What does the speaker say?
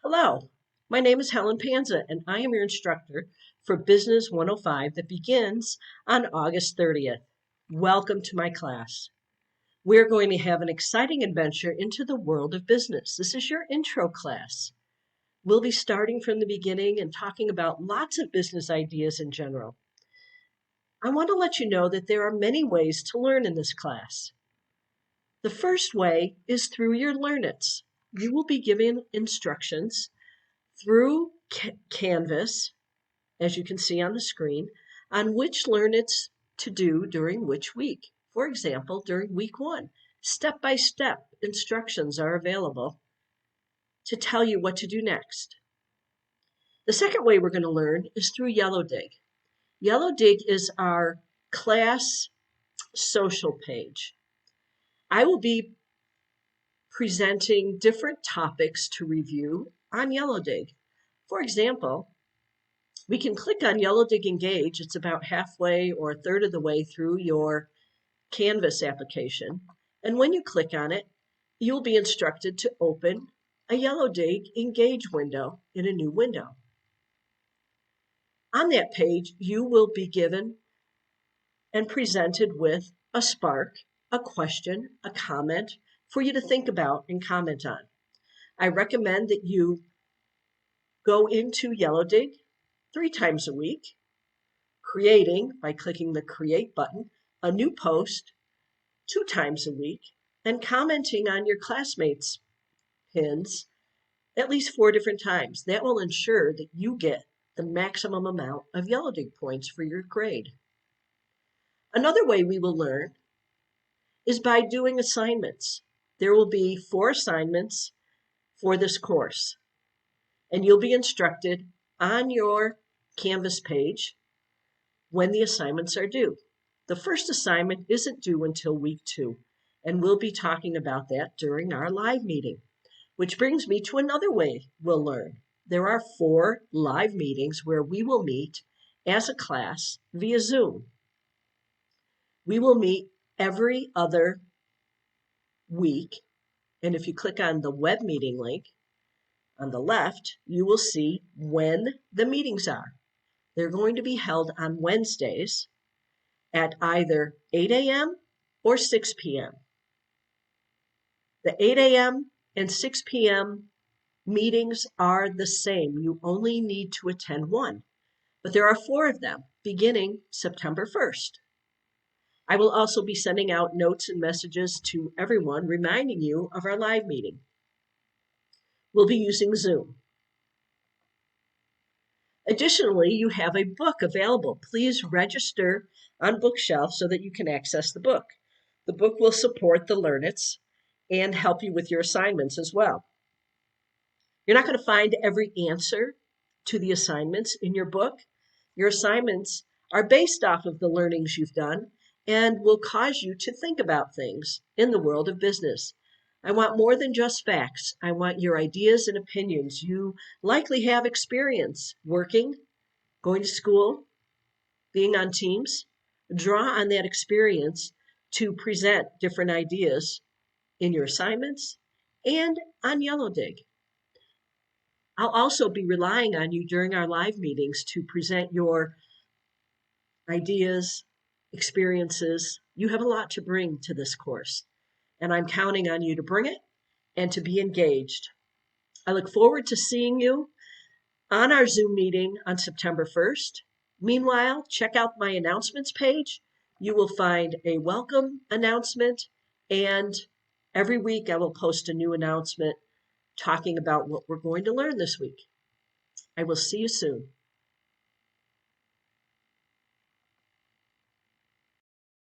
Hello, my name is Helen Panza, and I am your instructor for Business 105 that begins on August 30th. Welcome to my class. We're going to have an exciting adventure into the world of business. This is your intro class. We'll be starting from the beginning and talking about lots of business ideas in general. I want to let you know that there are many ways to learn in this class. The first way is through your Learn-Its. You will be given instructions through Canvas, as you can see on the screen, on which Learn-Its to do during which week. For example, during week 1, step-by-step instructions are available to tell you what to do next. The second way we're going to learn is through Yellowdig. Yellowdig is our class social page. I will be presenting different topics to review on Yellowdig. For example, we can click on Yellowdig Engage. It's about halfway or a third of the way through your Canvas application. And when you click on it, you'll be instructed to open a Yellowdig Engage window in a new window. On that page, you will be given and presented with a spark, a question, a comment for you to think about and comment on. I recommend that you go into Yellowdig 3 times a week, creating, by clicking the Create button, a new post 2 times a week, and commenting on your classmates' pins at least 4 different times. That will ensure that you get the maximum amount of Yellowdig points for your grade. Another way we will learn is by doing assignments. There will be 4 assignments for this course, and you'll be instructed on your Canvas page when the assignments are due. The first assignment isn't due until week 2, and we'll be talking about that during our live meeting, which brings me to another way we'll learn. There are 4 live meetings where we will meet as a class via Zoom. We will meet every other week, and if you click on the web meeting link on the left, you will see when the meetings are. They're going to be held on Wednesdays at either 8 a.m. or 6 p.m. The 8 a.m. and 6 p.m. meetings are the same. You only need to attend one, but there are 4 of them beginning September 1st. I will also be sending out notes and messages to everyone reminding you of our live meeting. We'll be using Zoom. Additionally, you have a book available. Please register on Bookshelf so that you can access the book. The book will support the Learn-Its and help you with your assignments as well. You're not going to find every answer to the assignments in your book. Your assignments are based off of the learnings you've done and will cause you to think about things in the world of business. I want more than just facts. I want your ideas and opinions. You likely have experience working, going to school, being on teams. Draw on that experience to present different ideas in your assignments and on Yellowdig. I'll also be relying on you during our live meetings to present your ideas, experiences. You have a lot to bring to this course, and I'm counting on you to bring it and to be engaged. I look forward to seeing you on our Zoom meeting on September 1st. Meanwhile, check out my announcements page. You will find a welcome announcement, and every week I will post a new announcement talking about what we're going to learn this week. I will see you soon.